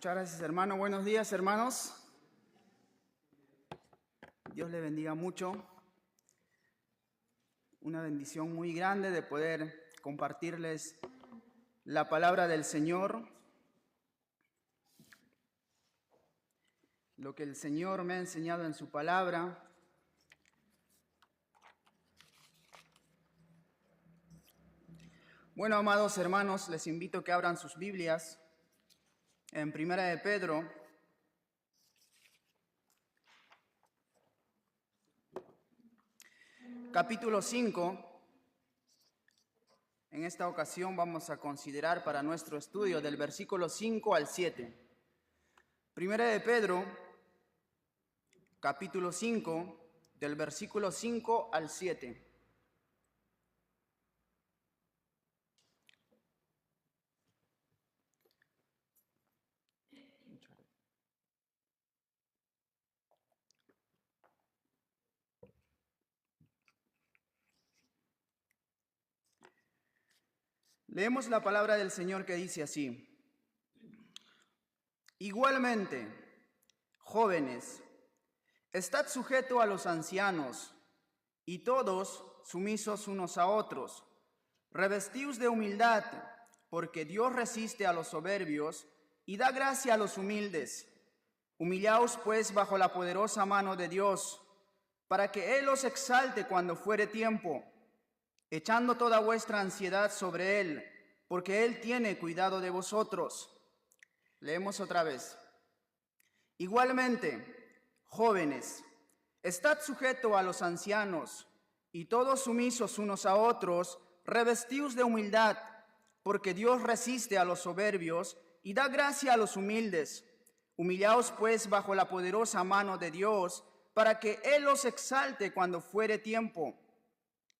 Muchas gracias, hermano. Buenos días, hermanos. Dios le bendiga mucho. Una bendición muy grande de poder compartirles la palabra del Señor. Lo que el Señor me ha enseñado en su palabra. Bueno, amados hermanos, les invito a que abran sus Biblias en Primera de Pedro, capítulo 5. En esta ocasión vamos a considerar para nuestro estudio del versículo 5 al 7. Primera de Pedro, capítulo 5, del versículo 5 al 7. Leemos la palabra del Señor que dice así: Igualmente, jóvenes, estad sujetos a los ancianos, y todos sumisos unos a otros. Revestíos de humildad, porque Dios resiste a los soberbios y da gracia a los humildes. Humillaos pues bajo la poderosa mano de Dios, para que Él os exalte cuando fuere tiempo, echando toda vuestra ansiedad sobre Él, porque Él tiene cuidado de vosotros. Leemos otra vez. Igualmente, jóvenes, estad sujetos a los ancianos, y todos sumisos unos a otros, revestíos de humildad, porque Dios resiste a los soberbios y da gracia a los humildes. Humillaos pues bajo la poderosa mano de Dios, para que Él os exalte cuando fuere tiempo,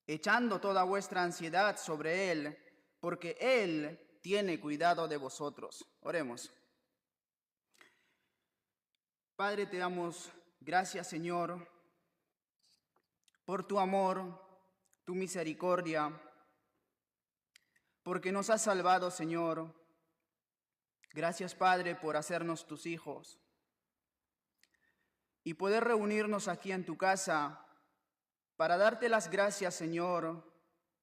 echando toda vuestra ansiedad sobre Él, porque Él tiene cuidado de vosotros. Oremos. Padre, te damos gracias, Señor, por tu amor, tu misericordia, porque nos has salvado, Señor. Gracias, Padre, por hacernos tus hijos y poder reunirnos aquí en tu casa para darte las gracias, Señor,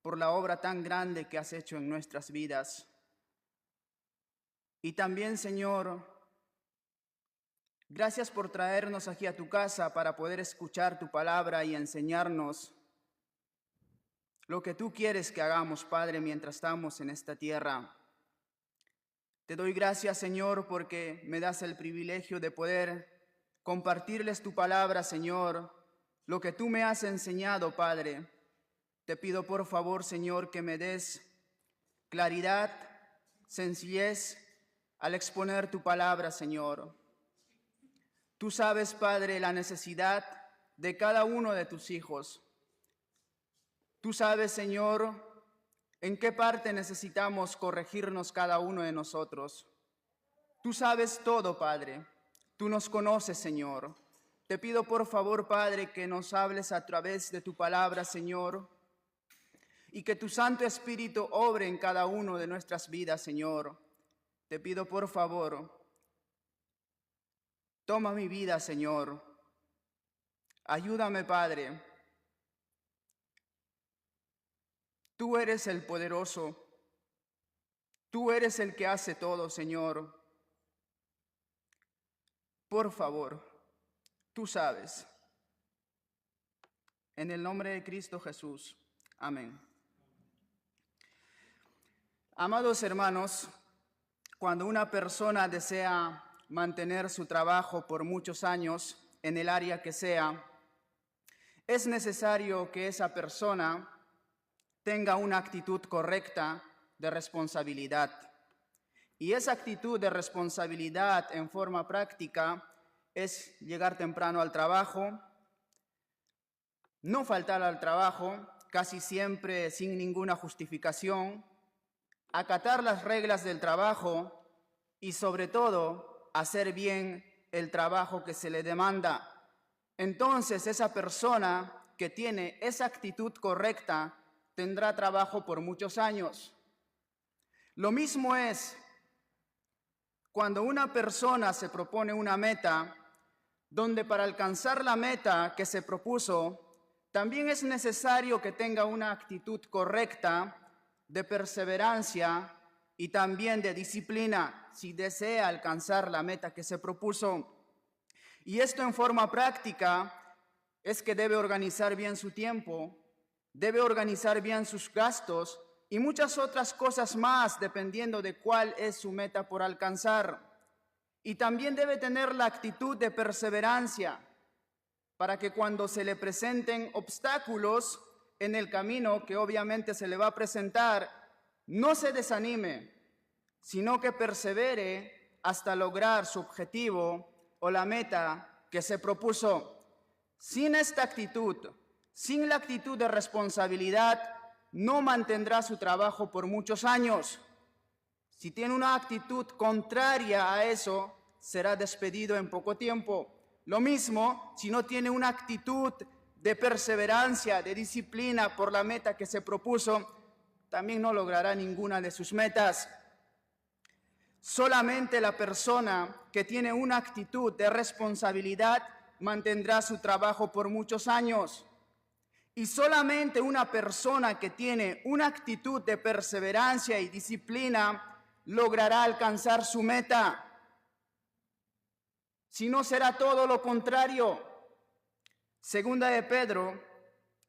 por la obra tan grande que has hecho en nuestras vidas. Y también, Señor, gracias por traernos aquí a tu casa para poder escuchar tu palabra y enseñarnos lo que tú quieres que hagamos, Padre, mientras estamos en esta tierra. Te doy gracias, Señor, porque me das el privilegio de poder compartirles tu palabra, Señor, lo que tú me has enseñado, Padre. Te pido, por favor, Señor, que me des claridad, sencillez al exponer tu palabra, Señor. Tú sabes, Padre, la necesidad de cada uno de tus hijos. Tú sabes, Señor, en qué parte necesitamos corregirnos cada uno de nosotros. Tú sabes todo, Padre. Tú nos conoces, Señor. Te pido, por favor, Padre, que nos hables a través de tu palabra, Señor, y que tu Santo Espíritu obre en cada uno de nuestras vidas, Señor. Te pido, por favor, toma mi vida, Señor. Ayúdame, Padre. Tú eres el poderoso. Tú eres el que hace todo, Señor. Por favor, tú sabes. En el nombre de Cristo Jesús. Amén. Amados hermanos, cuando una persona desea mantener su trabajo por muchos años en el área que sea, es necesario que esa persona tenga una actitud correcta de responsabilidad. Y esa actitud de responsabilidad en forma práctica es llegar temprano al trabajo, no faltar al trabajo, casi siempre sin ninguna justificación, acatar las reglas del trabajo y sobre todo hacer bien el trabajo que se le demanda. Entonces esa persona que tiene esa actitud correcta tendrá trabajo por muchos años. Lo mismo es cuando una persona se propone una meta, donde para alcanzar la meta que se propuso, también es necesario que tenga una actitud correcta de perseverancia y también de disciplina si desea alcanzar la meta que se propuso. Y esto en forma práctica es que debe organizar bien su tiempo, debe organizar bien sus gastos y muchas otras cosas más dependiendo de cuál es su meta por alcanzar. Y también debe tener la actitud de perseverancia para que cuando se le presenten obstáculos en el camino, que obviamente se le va a presentar, no se desanime, sino que persevere hasta lograr su objetivo o la meta que se propuso. Sin esta actitud, sin la actitud de responsabilidad, no mantendrá su trabajo por muchos años. Si tiene una actitud contraria a eso, será despedido en poco tiempo. Lo mismo si no tiene una actitud de perseverancia, de disciplina por la meta que se propuso, también no logrará ninguna de sus metas. Solamente la persona que tiene una actitud de responsabilidad mantendrá su trabajo por muchos años. Y solamente una persona que tiene una actitud de perseverancia y disciplina logrará alcanzar su meta. Si no, será todo lo contrario. Segunda de Pedro,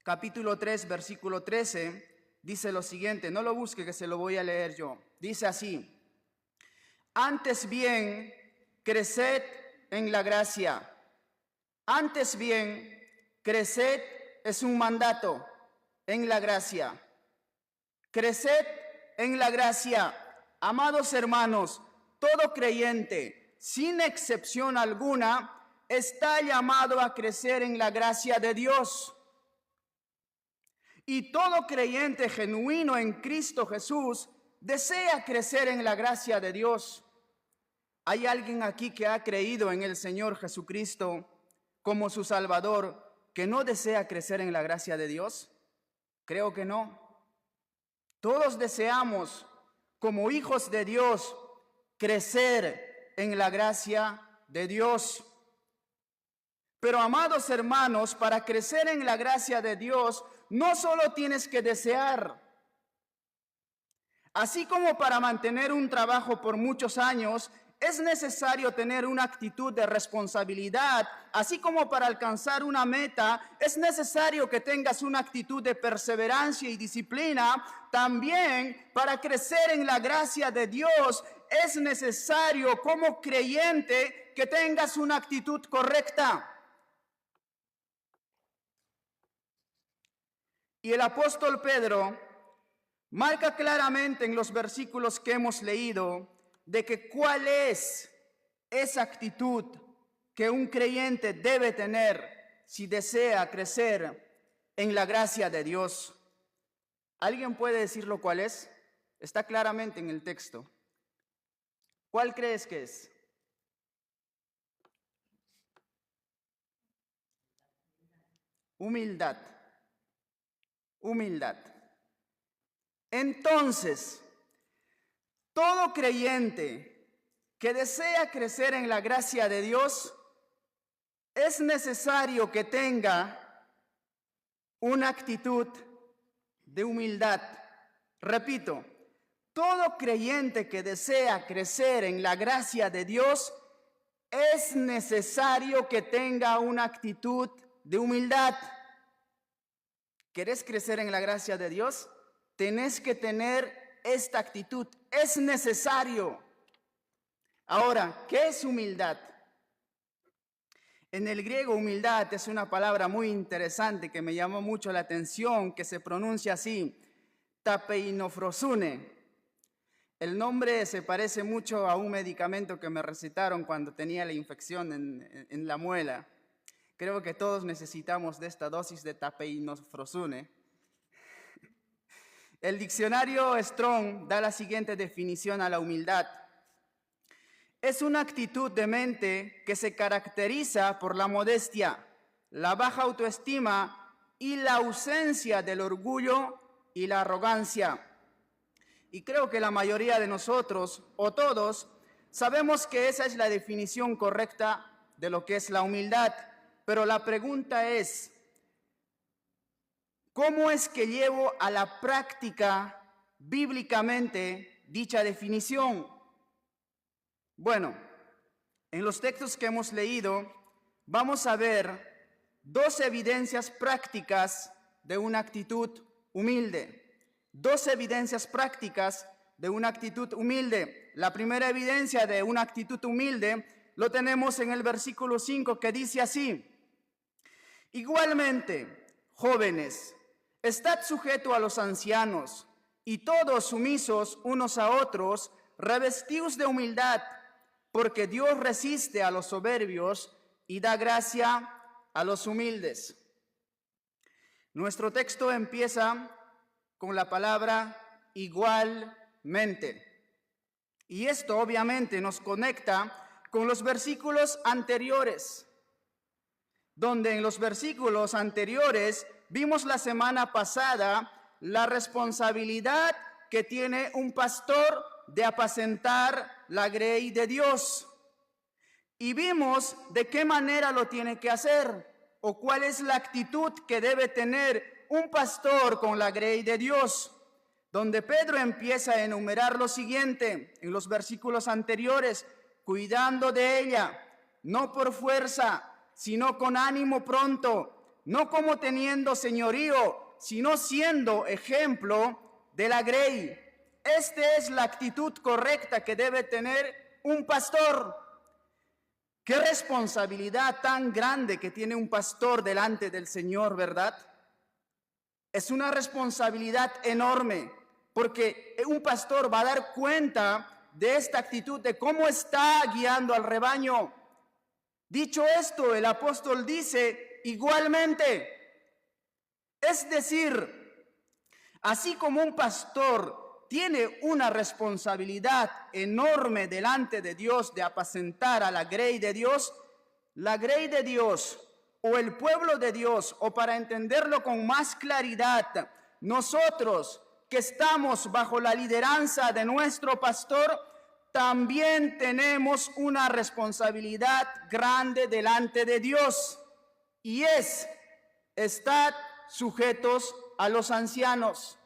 capítulo 3, versículo 13, dice lo siguiente. No lo busque, que se lo voy a leer yo. Dice así: antes bien, creced en la gracia. Antes bien, creced es un mandato en la gracia. Creced en la gracia. Amados hermanos, todo creyente, sin excepción alguna, está llamado a crecer en la gracia de Dios. Y todo creyente genuino en Cristo Jesús desea crecer en la gracia de Dios. ¿Hay alguien aquí que ha creído en el Señor Jesucristo como su Salvador que no desea crecer en la gracia de Dios? Creo que no. Todos deseamos, como hijos de Dios, crecer en la gracia de Dios. Pero, amados hermanos, para crecer en la gracia de Dios, no solo tienes que desear. Así como para mantener un trabajo por muchos años, es necesario tener una actitud de responsabilidad. Así como para alcanzar una meta, es necesario que tengas una actitud de perseverancia y disciplina. También para crecer en la gracia de Dios, es necesario como creyente que tengas una actitud correcta. Y el apóstol Pedro marca claramente en los versículos que hemos leído de que cuál es esa actitud que un creyente debe tener si desea crecer en la gracia de Dios. ¿Alguien puede decirlo cuál es? Está claramente en el texto. ¿Cuál crees que es? Humildad. Humildad. Entonces, todo creyente que desea crecer en la gracia de Dios, es necesario que tenga una actitud de humildad. Repito, todo creyente que desea crecer en la gracia de Dios, es necesario que tenga una actitud de humildad. ¿Querés crecer en la gracia de Dios? Tenés que tener esta actitud. Es necesario. Ahora, ¿qué es humildad? En el griego, humildad es una palabra muy interesante que me llamó mucho la atención, que se pronuncia así, tapeinofrosune. El nombre se parece mucho a un medicamento que me recetaron cuando tenía la infección en la muela. Creo que todos necesitamos de esta dosis de tapeinofrosune. El diccionario Strong da la siguiente definición a la humildad. Es una actitud de mente que se caracteriza por la modestia, la baja autoestima y la ausencia del orgullo y la arrogancia. Y creo que la mayoría de nosotros, o todos, Sabemos que esa es la definición correcta de lo que es la humildad, pero la pregunta es, ¿cómo es que llevo a la práctica bíblicamente dicha definición? Bueno, en los textos que hemos leído vamos a ver dos evidencias prácticas de una actitud humilde. Dos evidencias prácticas de una actitud humilde. La primera evidencia de una actitud humilde lo tenemos en el versículo 5, que dice así: igualmente, jóvenes, estad sujetos a los ancianos, y todos sumisos unos a otros, revestidos de humildad, porque Dios resiste a los soberbios y da gracia a los humildes. Nuestro texto empieza con la palabra igualmente. Y esto obviamente nos conecta con los versículos anteriores, donde en los versículos anteriores vimos la semana pasada la responsabilidad que tiene un pastor de apacentar la grey de Dios. Y vimos de qué manera lo tiene que hacer, o cuál es la actitud que debe tener un pastor con la grey de Dios, donde Pedro empieza a enumerar lo siguiente en los versículos anteriores: cuidando de ella, no por fuerza, sino con ánimo pronto, no como teniendo señorío, sino siendo ejemplo de la grey. Esta es la actitud correcta que debe tener un pastor. Qué responsabilidad tan grande que tiene un pastor delante del Señor, ¿verdad? Es una responsabilidad enorme, porque un pastor va a dar cuenta de esta actitud, de cómo está guiando al rebaño. Dicho esto, el apóstol dice igualmente. Es decir, así como un pastor tiene una responsabilidad enorme delante de Dios de apacentar a la grey de Dios o el pueblo de Dios, o para entenderlo con más claridad, nosotros que estamos bajo la lideranza de nuestro pastor, también tenemos una responsabilidad grande delante de Dios, y es: estad sujetos a los ancianos.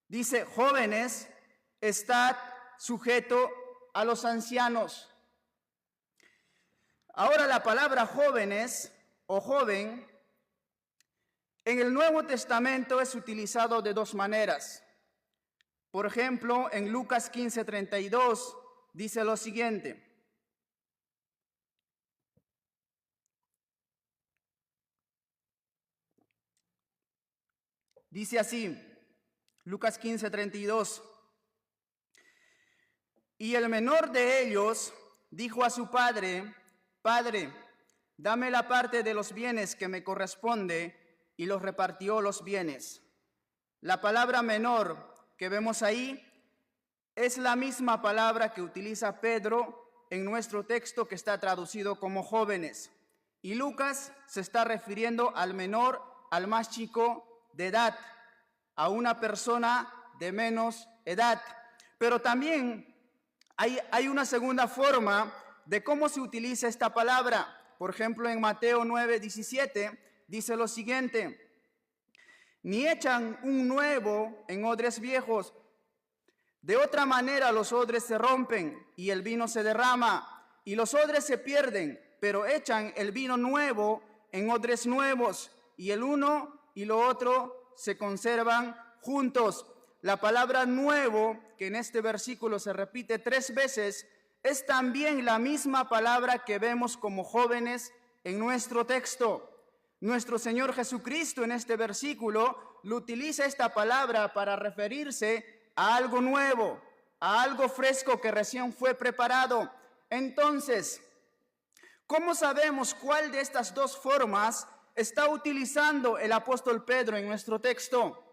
Dice: jóvenes, estad sujeto a los ancianos. Ahora, la palabra jóvenes o joven en el Nuevo Testamento es utilizado de dos maneras. Por ejemplo, en Lucas 15:32 dice lo siguiente: dice así, Lucas 15:32: y el menor de ellos dijo a su padre: Padre, dame la parte de los bienes que me corresponde, y los repartió los bienes. La palabra menor que vemos ahí es la misma palabra que utiliza Pedro en nuestro texto, que está traducido como jóvenes. Y Lucas se está refiriendo al menor, al más chico de edad, a una persona de menos edad. Pero también hay una segunda forma de cómo se utiliza esta palabra. Por ejemplo, en Mateo 9:17 dice lo siguiente: ni echan un nuevo en odres viejos, de otra manera los odres se rompen y el vino se derrama y los odres se pierden, pero echan el vino nuevo en odres nuevos, y el uno y lo otro se conservan juntos. La palabra nuevo, que en este versículo se repite 3 veces, es también la misma palabra que vemos como jóvenes en nuestro texto. Nuestro Señor Jesucristo en este versículo lo utiliza esta palabra para referirse a algo nuevo, a algo fresco que recién fue preparado. Entonces, ¿cómo sabemos cuál de estas dos formas está utilizando el apóstol Pedro en nuestro texto?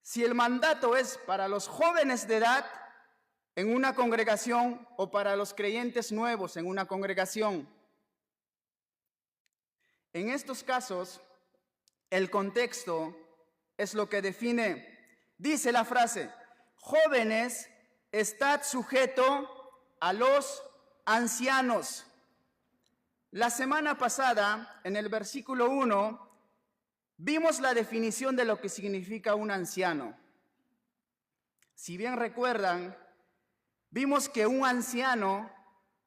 Si el mandato es para los jóvenes de edad en una congregación o para los creyentes nuevos en una congregación. En estos casos, el contexto es lo que define. Dice la frase: jóvenes, estad sujeto a los ancianos. La semana pasada, en el versículo 1, vimos la definición de lo que significa un anciano. Si bien recuerdan, vimos que un anciano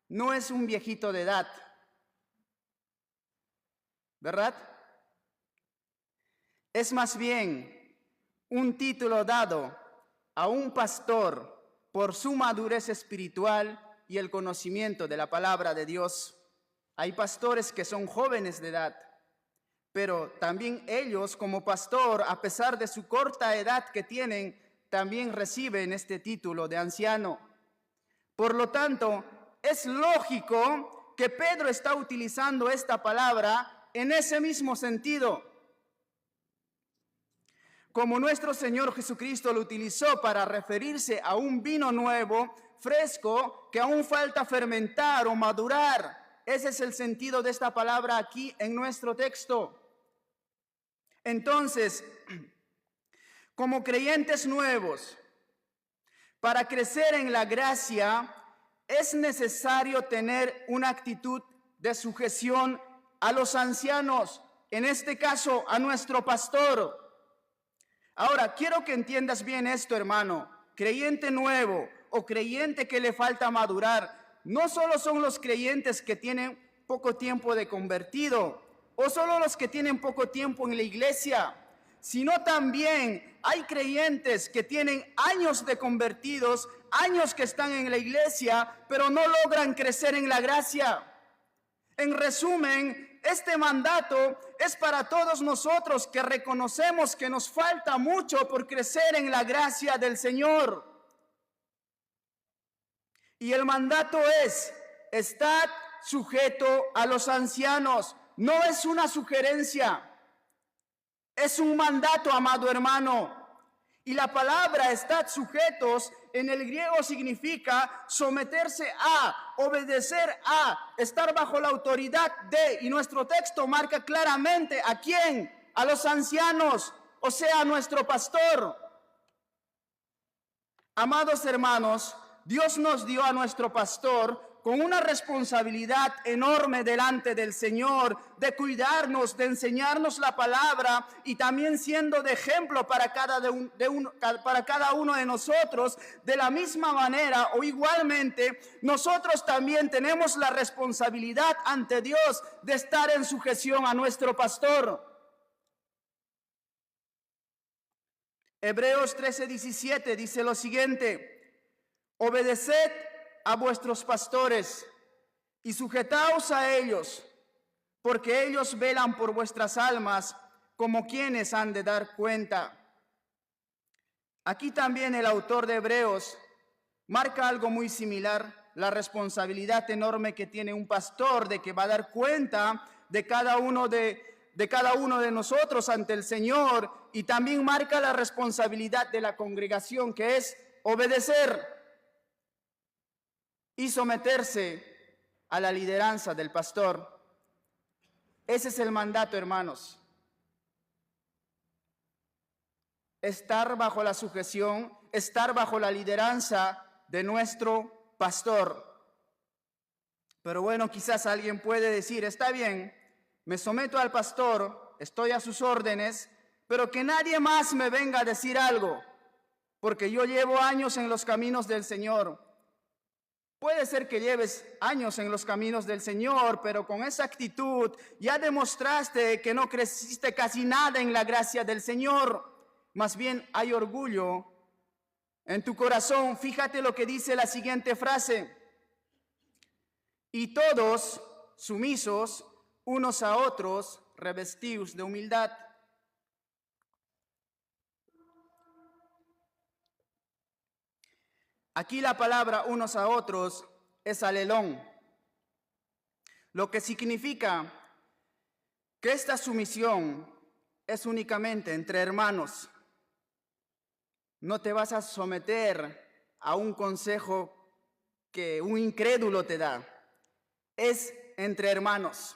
no es un viejito de edad, ¿verdad? Es más bien un título dado a un pastor por su madurez espiritual y el conocimiento de la palabra de Dios. Hay pastores que son jóvenes de edad, pero también ellos como pastor, a pesar de su corta edad que tienen, también reciben este título de anciano. Por lo tanto, es lógico que Pedro está utilizando esta palabra en ese mismo sentido. Como nuestro Señor Jesucristo lo utilizó para referirse a un vino nuevo, fresco, que aún falta fermentar o madurar. Ese es el sentido de esta palabra aquí en nuestro texto. Entonces, como creyentes nuevos, para crecer en la gracia, es necesario tener una actitud de sujeción a los ancianos, en este caso a nuestro pastor. Ahora, quiero que entiendas bien esto, hermano. Creyente nuevo o creyente que le falta madurar, no solo son los creyentes que tienen poco tiempo de convertido, o solo los que tienen poco tiempo en la iglesia, sino también hay creyentes que tienen años de convertidos, años que están en la iglesia, pero no logran crecer en la gracia. En resumen, este mandato es para todos nosotros que reconocemos que nos falta mucho por crecer en la gracia del Señor. Y el mandato es: estad sujeto a los ancianos. No es una sugerencia, es un mandato, amado hermano. Y la palabra estad sujetos en el griego significa someterse a, obedecer a, estar bajo la autoridad de. Y nuestro texto marca claramente ¿a quién? A los ancianos, o sea, a nuestro pastor. Amados hermanos, Dios nos dio a nuestro pastor con una responsabilidad enorme delante del Señor, de cuidarnos, de enseñarnos la palabra y también siendo de ejemplo para cada uno de nosotros. De la misma manera o igualmente, nosotros también tenemos la responsabilidad ante Dios de estar en sujeción a nuestro pastor. Hebreos 13:17 dice lo siguiente: obedeced a vuestros pastores y sujetaos a ellos, porque ellos velan por vuestras almas como quienes han de dar cuenta. Aquí también el autor de Hebreos marca algo muy similar, la responsabilidad enorme que tiene un pastor de que va a dar cuenta de cada uno de nosotros ante el Señor, y también marca la responsabilidad de la congregación, que es obedecer y someterse a la lideranza del pastor. Ese es el mandato, hermanos. Estar bajo la sujeción, estar bajo la lideranza de nuestro pastor. Pero bueno, quizás alguien puede decir: está bien, me someto al pastor, estoy a sus órdenes, pero que nadie más me venga a decir algo, porque yo llevo años en los caminos del Señor. Puede ser que lleves años en los caminos del Señor, pero con esa actitud ya demostraste que no creciste casi nada en la gracia del Señor. Más bien hay orgullo en tu corazón. Fíjate lo que dice la siguiente frase: y todos sumisos unos a otros, revestidos de humildad. Aquí la palabra unos a otros es alelón, lo que significa que esta sumisión es únicamente entre hermanos. No te vas a someter a un consejo que un incrédulo te da. Es entre hermanos.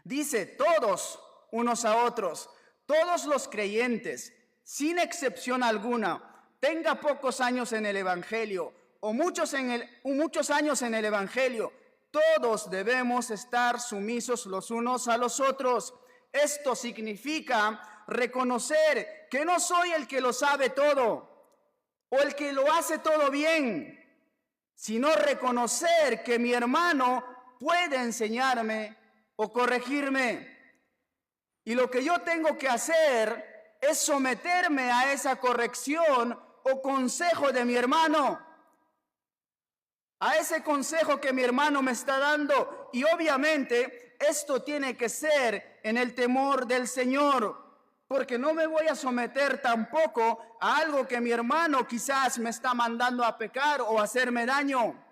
Dice todos unos a otros, todos los creyentes, sin excepción alguna. tenga pocos años en el Evangelio o muchos años en el Evangelio, todos debemos estar sumisos los unos a los otros. Esto significa reconocer que no soy el que lo sabe todo o el que lo hace todo bien, sino reconocer que mi hermano puede enseñarme o corregirme. Y lo que yo tengo que hacer es someterme a esa corrección o consejo de mi hermano, a ese consejo que mi hermano me está dando. Y obviamente esto tiene que ser en el temor del Señor, porque no me voy a someter tampoco a algo que mi hermano quizás me está mandando a pecar o a hacerme daño.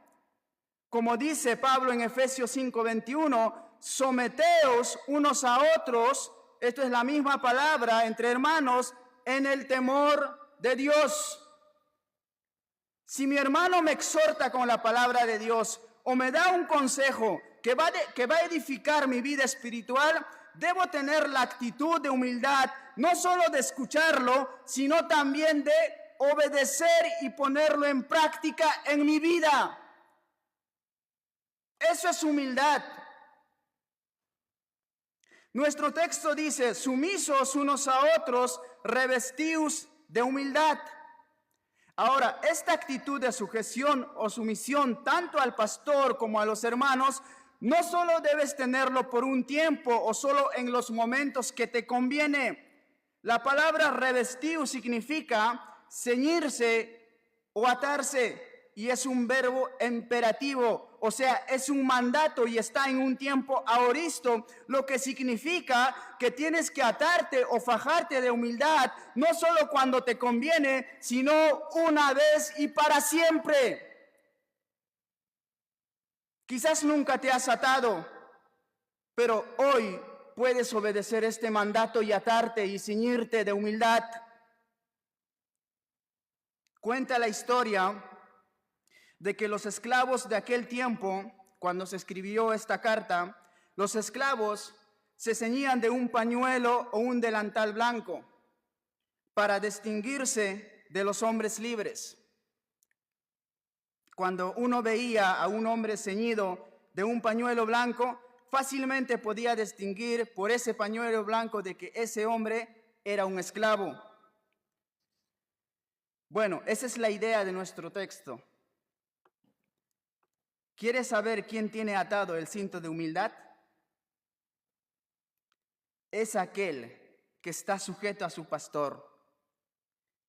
Como dice Pablo en Efesios 5:21, someteos unos a otros, esto es la misma palabra, entre hermanos, en el temor de Dios. Si mi hermano me exhorta con la palabra de Dios o me da un consejo que va a edificar mi vida espiritual, debo tener la actitud de humildad, no solo de escucharlo, sino también de obedecer y ponerlo en práctica en mi vida. Eso es humildad. Nuestro texto dice, sumisos unos a otros, revestidos de humildad. Ahora, esta actitud de sujeción o sumisión tanto al pastor como a los hermanos, no solo debes tenerlo por un tiempo o solo en los momentos que te conviene. La palabra revestido significa ceñirse o atarse y es un verbo imperativo, o sea, es un mandato y está en un tiempo aoristo, lo que significa que tienes que atarte o fajarte de humildad, no solo cuando te conviene, sino una vez y para siempre. Quizás nunca te has atado, pero hoy puedes obedecer este mandato y atarte y ceñirte de humildad. Cuenta la historia de que los esclavos de aquel tiempo, cuando se escribió esta carta, los esclavos se ceñían de un pañuelo o un delantal blanco para distinguirse de los hombres libres. Cuando uno veía a un hombre ceñido de un pañuelo blanco, fácilmente podía distinguir por ese pañuelo blanco de que ese hombre era un esclavo. Bueno, esa es la idea de nuestro texto. ¿Quieres saber quién tiene atado el cinto de humildad? Es aquel que está sujeto a su pastor.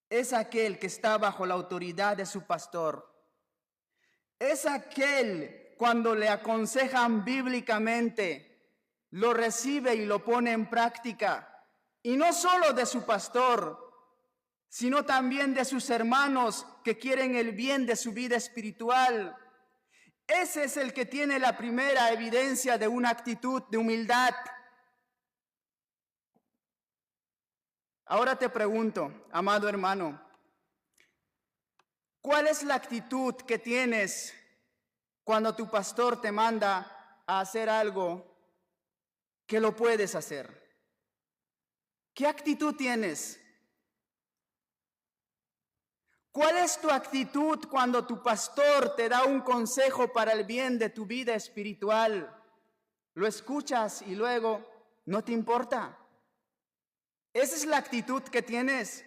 Es aquel que está bajo la autoridad de su pastor. Es aquel cuando le aconsejan bíblicamente, lo recibe y lo pone en práctica. Y no solo de su pastor, sino también de sus hermanos que quieren el bien de su vida espiritual. Ese es el que tiene la primera evidencia de una actitud de humildad. Ahora te pregunto, amado hermano, ¿cuál es la actitud que tienes cuando tu pastor te manda a hacer algo que lo puedes hacer? ¿Qué actitud tienes? ¿Cuál es tu actitud cuando tu pastor te da un consejo para el bien de tu vida espiritual? ¿Lo escuchas y luego no te importa? Esa es la actitud que tienes.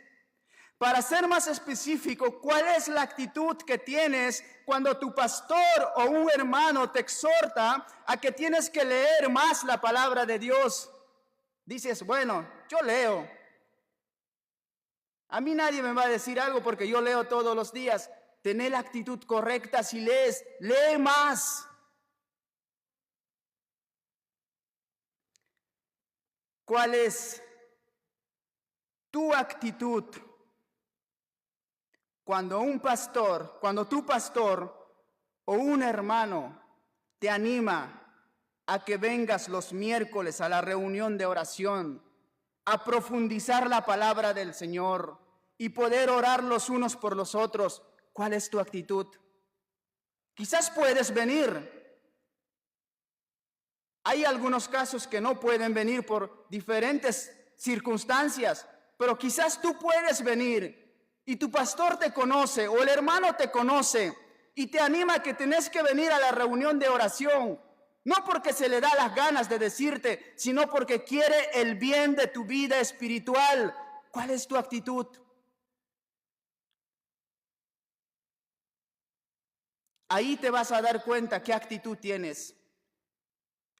Para ser más específico, ¿cuál es la actitud que tienes cuando tu pastor o un hermano te exhorta a que tienes que leer más la palabra de Dios? Dices, bueno, yo leo. A mí nadie me va a decir algo porque yo leo todos los días. Tené la actitud correcta si lees, lee más. ¿Cuál es tu actitud cuando tu pastor o un hermano te anima a que vengas los miércoles a la reunión de oración, a profundizar la palabra del Señor y poder orar los unos por los otros? ¿Cuál es tu actitud? Quizás puedes venir. Hay algunos casos que no pueden venir por diferentes circunstancias, pero quizás tú puedes venir. y tu pastor te conoce o el hermano te conoce y te anima a que tenés que venir a la reunión de oración, no porque se le da las ganas de decirte, sino porque quiere el bien de tu vida espiritual, ¿cuál es tu actitud? Ahí te vas a dar cuenta qué actitud tienes.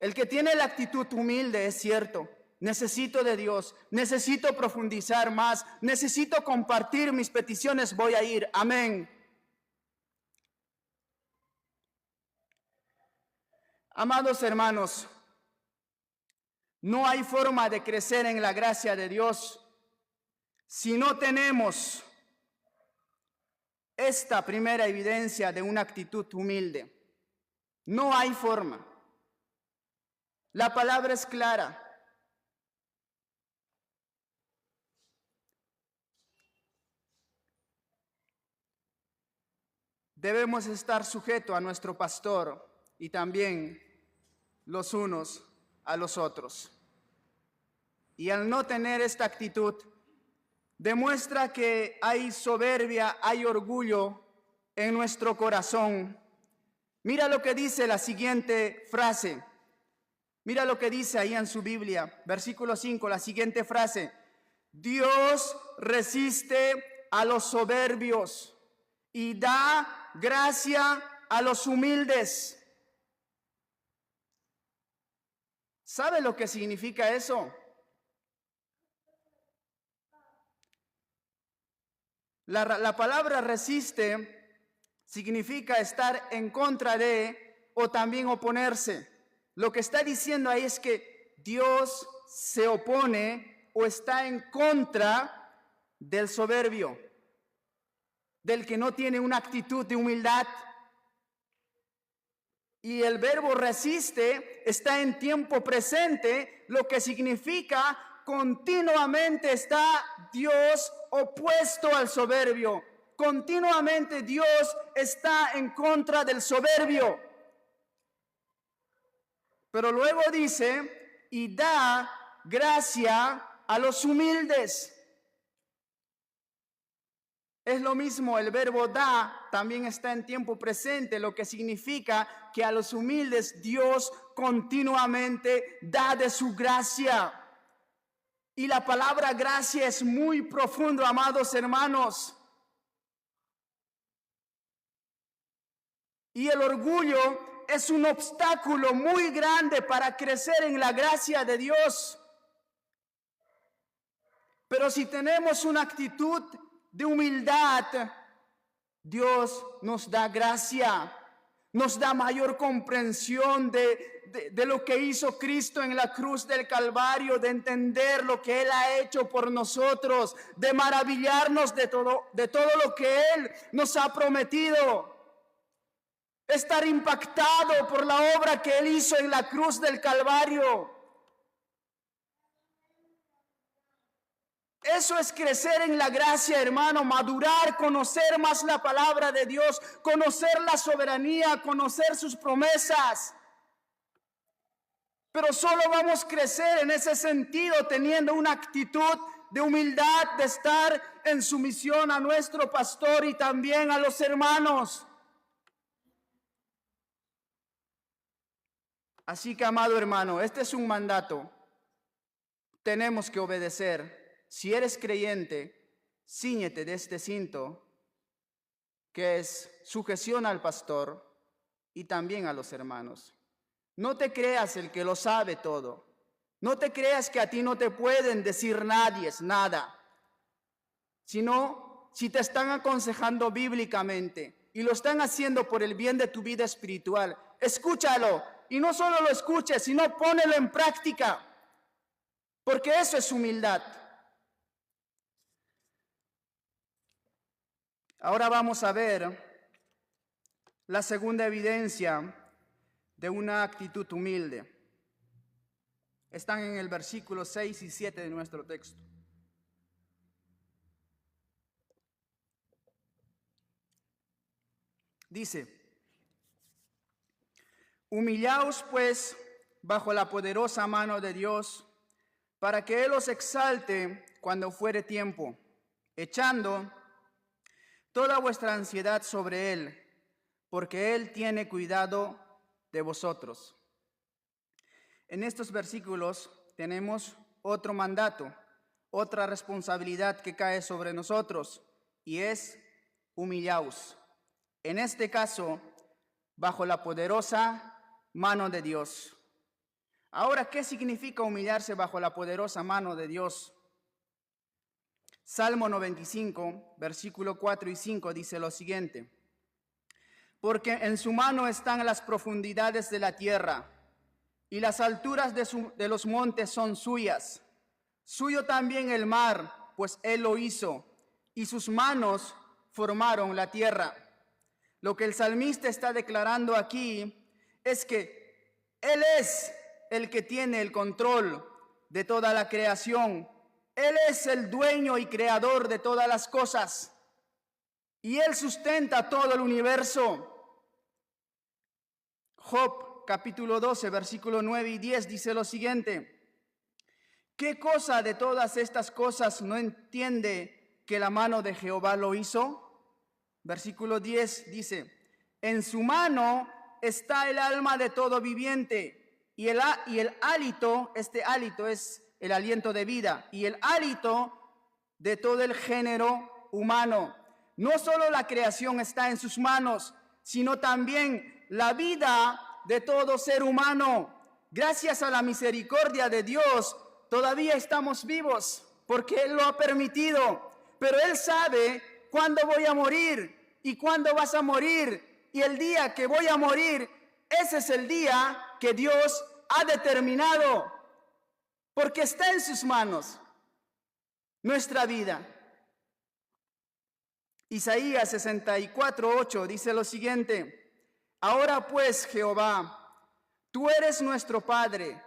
El que tiene la actitud humilde es cierto. Necesito de Dios, necesito profundizar más, necesito compartir mis peticiones, voy a ir. Amén. Amados hermanos, no hay forma de crecer en la gracia de Dios si no tenemos esta primera evidencia de una actitud humilde. No hay forma. La palabra es clara. Debemos estar sujetos a nuestro pastor y también los unos a los otros. Y al no tener esta actitud, demuestra que hay soberbia, hay orgullo en nuestro corazón. Mira lo que dice la siguiente frase. Mira lo que dice ahí en su Biblia, versículo 5, la siguiente frase. Dios resiste a los soberbios y da gracia a los humildes. ¿Sabe lo que significa eso? La palabra resiste significa estar en contra de o también oponerse. Lo que está diciendo ahí es que Dios se opone o está en contra del soberbio, del que no tiene una actitud de humildad. Y el verbo resiste está en tiempo presente, lo que significa continuamente está Dios opuesto al soberbio. Continuamente Dios está en contra del soberbio. Pero luego dice, y da gracia a los humildes. Es lo mismo, el verbo da también está en tiempo presente, lo que significa que a los humildes Dios continuamente da de su gracia. Y la palabra gracia es muy profundo, amados hermanos. Y el orgullo es un obstáculo muy grande para crecer en la gracia de Dios. Pero si tenemos una actitud de humildad, Dios nos da gracia, nos da mayor comprensión de lo que hizo Cristo en la cruz del Calvario, de entender lo que Él ha hecho por nosotros, de maravillarnos de todo lo que Él nos ha prometido, estar impactado por la obra que Él hizo en la cruz del Calvario. Eso es crecer en la gracia, hermano, madurar, conocer más la palabra de Dios, conocer la soberanía, conocer sus promesas. Pero solo vamos a crecer en ese sentido teniendo una actitud de humildad, de estar en sumisión a nuestro pastor y también a los hermanos. Así que, amado hermano, este es un mandato. Tenemos que obedecer. Si eres creyente, cíñete de este cinto, que es sujeción al pastor y también a los hermanos. No te creas el que lo sabe todo. No te creas que a ti no te pueden decir nada. Sino, si te están aconsejando bíblicamente y lo están haciendo por el bien de tu vida espiritual, escúchalo. Y no solo lo escuches, sino pónelo en práctica. Porque eso es humildad. Ahora vamos a ver la segunda evidencia de una actitud humilde. Están en el versículo 6 y 7 de nuestro texto. Dice, humillaos pues bajo la poderosa mano de Dios, para que Él os exalte cuando fuere tiempo, echando toda vuestra ansiedad sobre Él, porque Él tiene cuidado de vosotros. En estos versículos tenemos otro mandato, otra responsabilidad que cae sobre nosotros, y es humillaos. En este caso, bajo la poderosa mano de Dios. Ahora, ¿qué significa humillarse bajo la poderosa mano de Dios? Salmo 95, versículo 4 y 5 dice lo siguiente: porque en su mano están las profundidades de la tierra, y las alturas de los montes son suyas. Suyo también el mar, pues Él lo hizo, y sus manos formaron la tierra. Lo que el salmista está declarando aquí es que Él es el que tiene el control de toda la creación. Él es el dueño y creador de todas las cosas, y Él sustenta todo el universo. Job capítulo 12, versículo 9 y 10 dice lo siguiente: ¿qué cosa de todas estas cosas no entiende que la mano de Jehová lo hizo? Versículo 10 dice: en su mano está el alma de todo viviente, y el hálito, este hálito es el aliento de vida, y el hálito de todo el género humano. No solo la creación está en sus manos, sino también la vida de todo ser humano. Gracias a la misericordia de Dios, todavía estamos vivos, porque Él lo ha permitido. Pero Él sabe cuándo voy a morir y cuándo vas a morir. Y el día que voy a morir, ese es el día que Dios ha determinado, porque está en sus manos nuestra vida. Isaías 64, 8 dice lo siguiente: ahora pues, Jehová, tú eres nuestro Padre,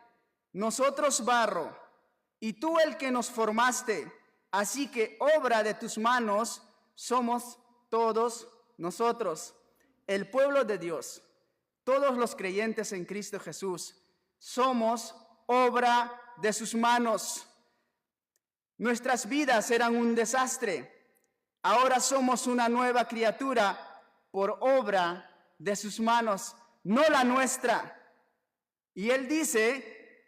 nosotros barro, y tú el que nos formaste, así que obra de tus manos somos todos nosotros, el pueblo de Dios, todos los creyentes en Cristo Jesús, somos obra de sus manos. Nuestras vidas eran un desastre. Ahora somos una nueva criatura por obra de sus manos, no la nuestra. Y Él dice: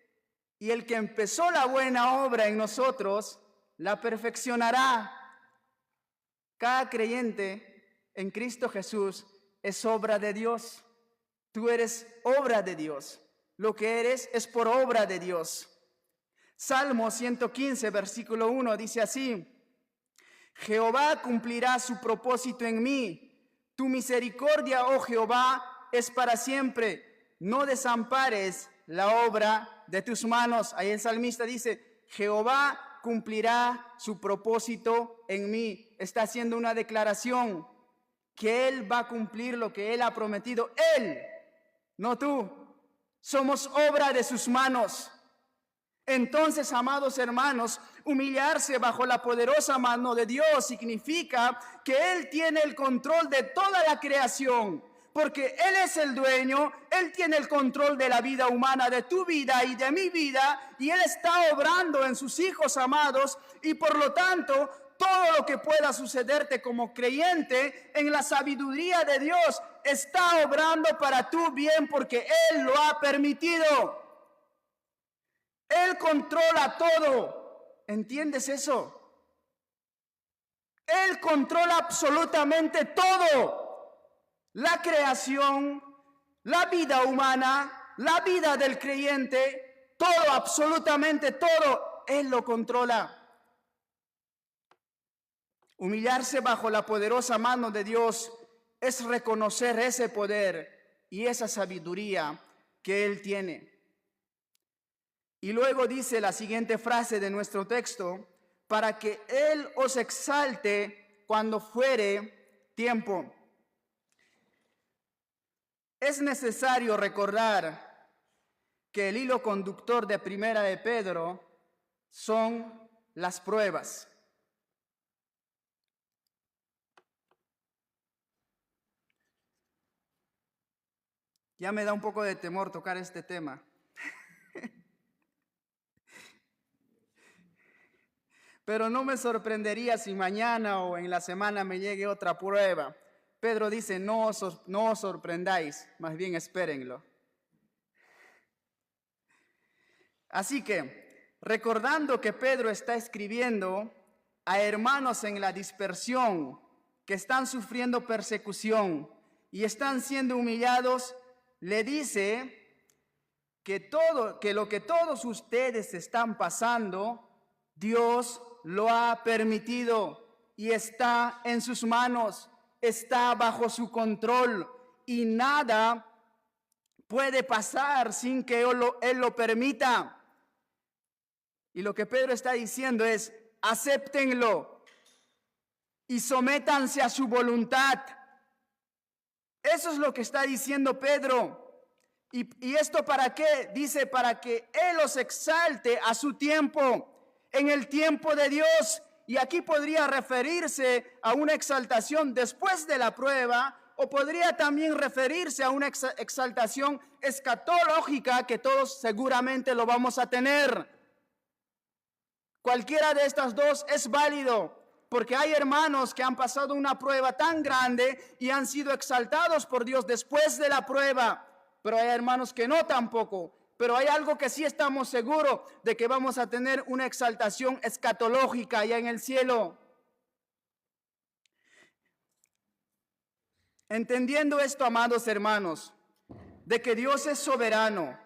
y el que empezó la buena obra en nosotros, la perfeccionará. Cada creyente en Cristo Jesús es obra de Dios. Tú eres obra de Dios. Lo que eres es por obra de Dios. Salmo 115, versículo 1 dice así: Jehová cumplirá su propósito en mí. Tu misericordia, oh Jehová, es para siempre. No desampares la obra de tus manos. Ahí el salmista dice: Jehová cumplirá su propósito en mí. Está haciendo una declaración que Él va a cumplir lo que Él ha prometido. Él, no tú. Somos obra de sus manos. Entonces, amados hermanos, humillarse bajo la poderosa mano de Dios significa que Él tiene el control de toda la creación, porque Él es el dueño. Él tiene el control de la vida humana, de tu vida y de mi vida, y Él está obrando en sus hijos amados, y por lo tanto, todo lo que pueda sucederte como creyente en la sabiduría de Dios está obrando para tu bien, porque Él lo ha permitido. Él controla todo. ¿Entiendes eso? Él controla absolutamente todo. La creación, la vida humana, la vida del creyente, todo, absolutamente todo, Él lo controla. Humillarse bajo la poderosa mano de Dios es reconocer ese poder y esa sabiduría que Él tiene. Y luego dice la siguiente frase de nuestro texto: para que Él os exalte cuando fuere tiempo. Es necesario recordar que el hilo conductor de Primera de Pedro son las pruebas. Ya me da un poco de temor tocar este tema. Pero no me sorprendería si mañana o en la semana me llegue otra prueba. Pedro dice, no os sorprendáis, más bien espérenlo. Así que, recordando que Pedro está escribiendo a hermanos en la dispersión que están sufriendo persecución y están siendo humillados, le dice que lo que todos ustedes están pasando, Dios lo ha permitido y está en sus manos, está bajo su control y nada puede pasar sin que Él lo permita. Y lo que Pedro está diciendo es, acéptenlo y sométanse a su voluntad. Eso es lo que está diciendo Pedro. ¿Y esto para qué? Dice, para que Él los exalte a su tiempo, en el tiempo de Dios. Y aquí podría referirse a una exaltación después de la prueba, o podría también referirse a una exaltación escatológica que todos seguramente lo vamos a tener. Cualquiera de estas dos es válido, porque hay hermanos que han pasado una prueba tan grande y han sido exaltados por Dios después de la prueba, pero hay hermanos que no tampoco. Pero hay algo que sí estamos seguros de que vamos a tener una exaltación escatológica allá en el cielo. Entendiendo esto, amados hermanos, de que Dios es soberano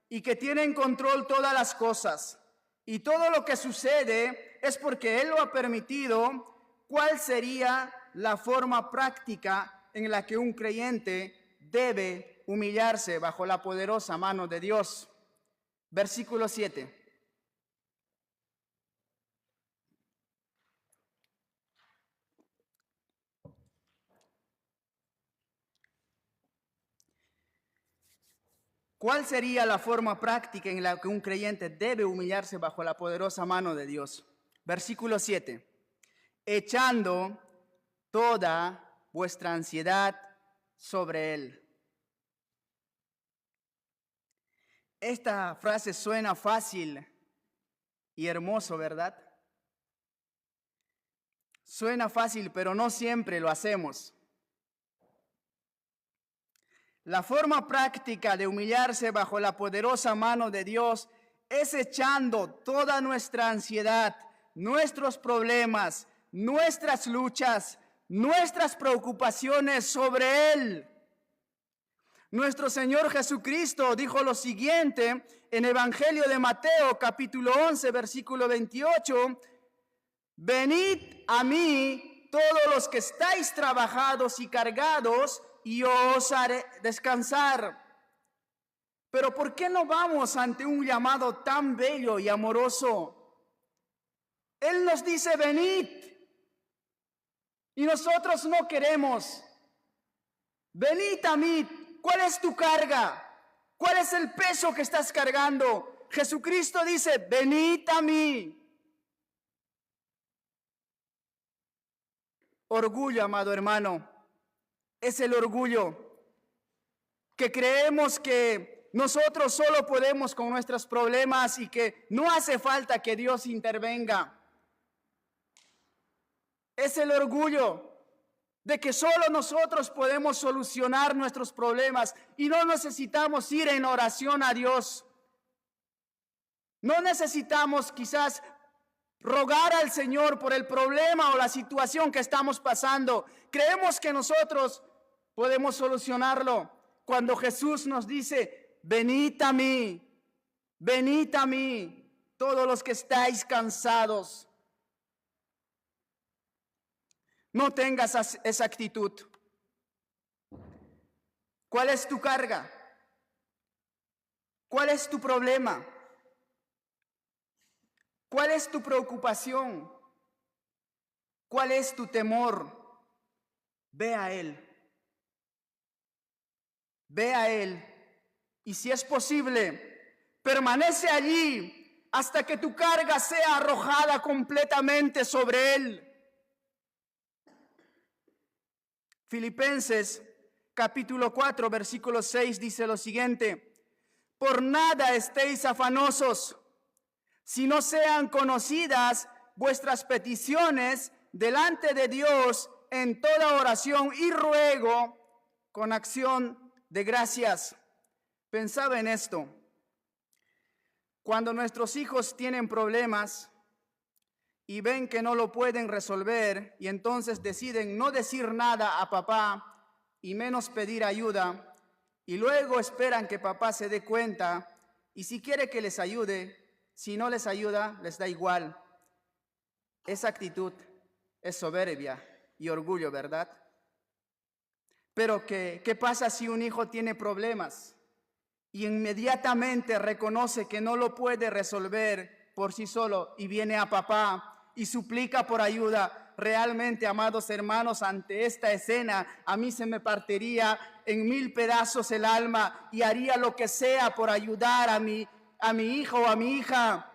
y que tiene en control todas las cosas y todo lo que sucede es porque Él lo ha permitido, ¿cuál sería la forma práctica en la que un creyente debe humillarse bajo la poderosa mano de Dios? Versículo 7. ¿Cuál sería la forma práctica en la que un creyente debe humillarse bajo la poderosa mano de Dios? Versículo 7. Echando toda vuestra ansiedad sobre Él. Esta frase suena fácil y hermoso, ¿verdad? Suena fácil, pero no siempre lo hacemos. La forma práctica de humillarse bajo la poderosa mano de Dios es echando toda nuestra ansiedad, nuestros problemas, nuestras luchas, nuestras preocupaciones sobre Él. Nuestro Señor Jesucristo dijo lo siguiente en Evangelio de Mateo, capítulo 11, versículo 28, venid a mí todos los que estáis trabajados y cargados, y os haré descansar. Pero ¿por qué no vamos ante un llamado tan bello y amoroso? Él nos dice, venid. Y nosotros no queremos. Venid a mí. ¿Cuál es tu carga? ¿Cuál es el peso que estás cargando? Jesucristo dice, venid a mí. Orgullo, amado hermano. Es el orgullo, que creemos que nosotros solo podemos con nuestros problemas y que no hace falta que Dios intervenga. Es el orgullo de que solo nosotros podemos solucionar nuestros problemas y no necesitamos ir en oración a Dios. No necesitamos quizás rogar al Señor por el problema o la situación que estamos pasando. Creemos que nosotros podemos solucionarlo cuando Jesús nos dice, venid a mí, todos los que estáis cansados. No tengas esa actitud. ¿Cuál es tu carga? ¿Cuál es tu problema? ¿Cuál es tu preocupación? ¿Cuál es tu temor? Ve a Él. Ve a Él y si es posible, permanece allí hasta que tu carga sea arrojada completamente sobre Él. Filipenses capítulo 4, versículo 6 dice lo siguiente: por nada estéis afanosos, si no sean conocidas vuestras peticiones delante de Dios en toda oración y ruego con acción de gracias. Pensaba en esto. Cuando nuestros hijos tienen problemas y ven que no lo pueden resolver y entonces deciden no decir nada a papá y menos pedir ayuda, y luego esperan que papá se dé cuenta y si quiere que les ayude, si no les ayuda, les da igual. Esa actitud es soberbia y orgullo, ¿verdad? Pero ¿qué pasa si un hijo tiene problemas y inmediatamente reconoce que no lo puede resolver por sí solo y viene a papá y suplica por ayuda? Realmente, amados hermanos, ante esta escena, a mí se me partiría en 1000 pedazos el alma y haría lo que sea por ayudar a mi hijo o a mi hija.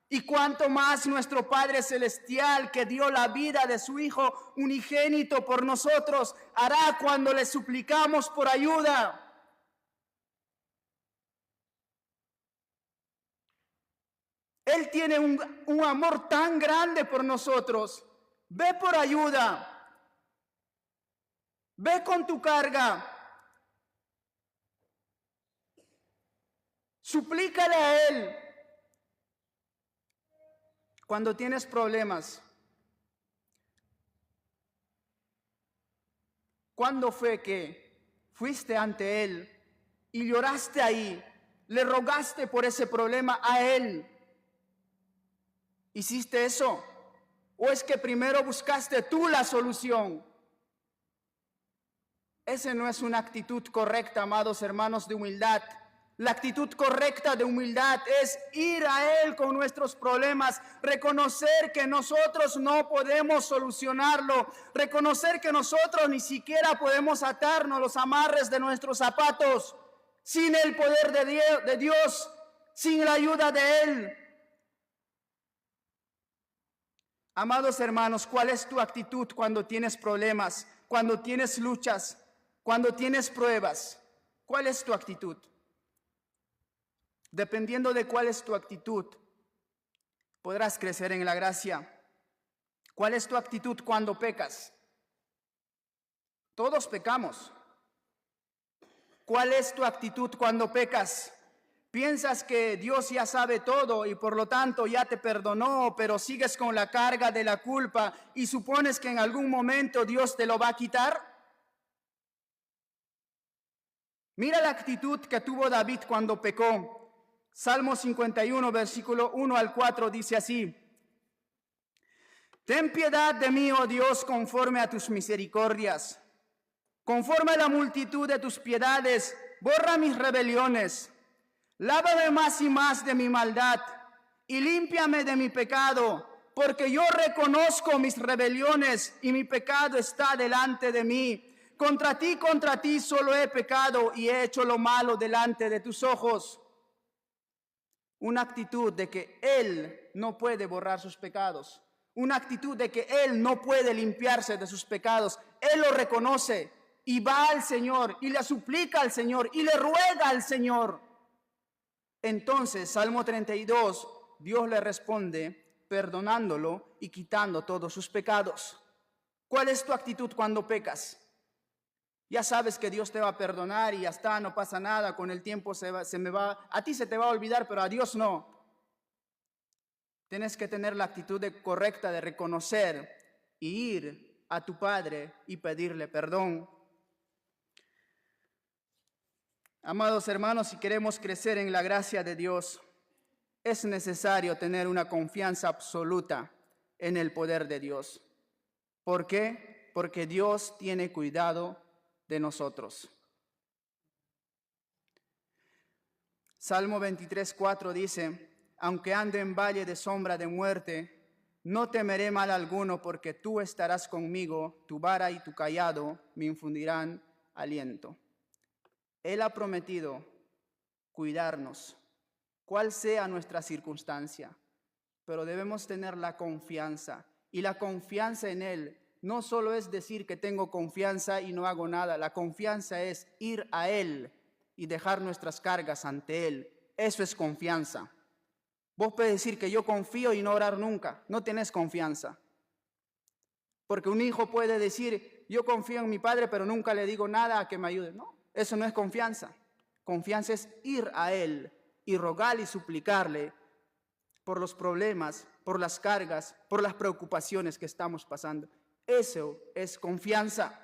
Y cuánto más nuestro Padre Celestial, que dio la vida de su Hijo unigénito por nosotros, hará cuando le suplicamos por ayuda. Él tiene un amor tan grande por nosotros. Ve por ayuda. Ve con tu carga. Suplícale a Él. Cuando tienes problemas, ¿cuándo fue que fuiste ante Él y lloraste ahí? Le rogaste por ese problema a Él. ¿Hiciste eso? ¿O es que primero buscaste tú la solución? Esa no es una actitud correcta, amados hermanos, de humildad. La actitud correcta de humildad es ir a Él con nuestros problemas, reconocer que nosotros no podemos solucionarlo, reconocer que nosotros ni siquiera podemos atarnos los amarres de nuestros zapatos sin el poder de Dios, sin la ayuda de Él. Amados hermanos, ¿cuál es tu actitud cuando tienes problemas, cuando tienes luchas, cuando tienes pruebas? ¿Cuál es tu actitud? Dependiendo de cuál es tu actitud, podrás crecer en la gracia. ¿Cuál es tu actitud cuando pecas? Todos pecamos. ¿Cuál es tu actitud cuando pecas? Piensas que Dios ya sabe todo y por lo tanto ya te perdonó, pero sigues con la carga de la culpa y supones que en algún momento Dios te lo va a quitar. Mira la actitud que tuvo David cuando pecó. Salmo 51, versículo 1 al 4 dice así: Ten piedad de mí, oh Dios, conforme a tus misericordias. Conforme a la multitud de tus piedades, borra mis rebeliones. Lávame más y más de mi maldad y límpiame de mi pecado, porque yo reconozco mis rebeliones y mi pecado está delante de mí. Contra ti solo he pecado y he hecho lo malo delante de tus ojos. Una actitud de que Él no puede borrar sus pecados. Una actitud de que Él no puede limpiarse de sus pecados. Él lo reconoce y va al Señor y le suplica al Señor y le ruega al Señor. Entonces, Salmo 32, Dios le responde perdonándolo y quitando todos sus pecados. ¿Cuál es tu actitud cuando pecas? Ya sabes que Dios te va a perdonar y ya está, no pasa nada, con el tiempo a ti se te va a olvidar, pero a Dios no. Tienes que tener la actitud correcta de reconocer y ir a tu Padre y pedirle perdón. Amados hermanos, si queremos crecer en la gracia de Dios, es necesario tener una confianza absoluta en el poder de Dios. ¿Por qué? Porque Dios tiene cuidado de nosotros. Salmo 23:4 dice: Aunque ande en valle de sombra de muerte, no temeré mal alguno, porque tú estarás conmigo, tu vara y tu cayado me infundirán aliento. Él ha prometido cuidarnos, cual sea nuestra circunstancia, pero debemos tener la confianza, y la confianza en Él no solo es decir que tengo confianza y no hago nada. La confianza es ir a Él y dejar nuestras cargas ante Él. Eso es confianza. Vos puedes decir que yo confío y no orar nunca. No tenés confianza. Porque un hijo puede decir, yo confío en mi padre, pero nunca le digo nada a que me ayude. No, eso no es confianza. Confianza es ir a él y rogarle y suplicarle por los problemas, por las cargas, por las preocupaciones que estamos pasando. Eso es confianza.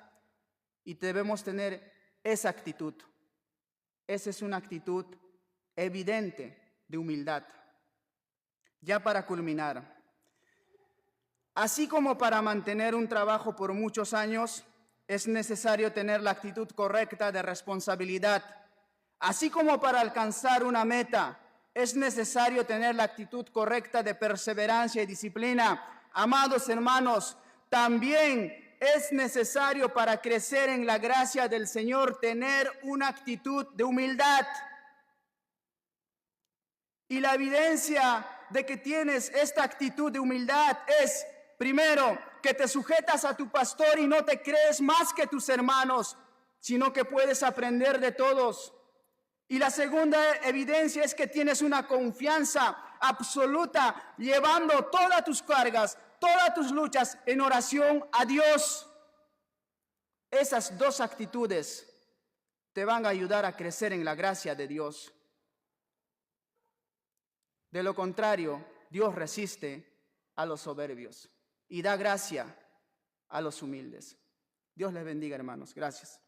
Y debemos tener esa actitud. Esa es una actitud evidente de humildad. Ya para culminar, así como para mantener un trabajo por muchos años, es necesario tener la actitud correcta de responsabilidad. Así como para alcanzar una meta, es necesario tener la actitud correcta de perseverancia y disciplina. Amados hermanos, también es necesario para crecer en la gracia del Señor tener una actitud de humildad. Y la evidencia de que tienes esta actitud de humildad es, primero, que te sujetas a tu pastor y no te crees más que tus hermanos, sino que puedes aprender de todos. Y la segunda evidencia es que tienes una confianza absoluta, llevando todas tus cargas, todas tus luchas en oración a Dios. Esas dos actitudes te van a ayudar a crecer en la gracia de Dios. De lo contrario, Dios resiste a los soberbios y da gracia a los humildes. Dios les bendiga, hermanos. Gracias.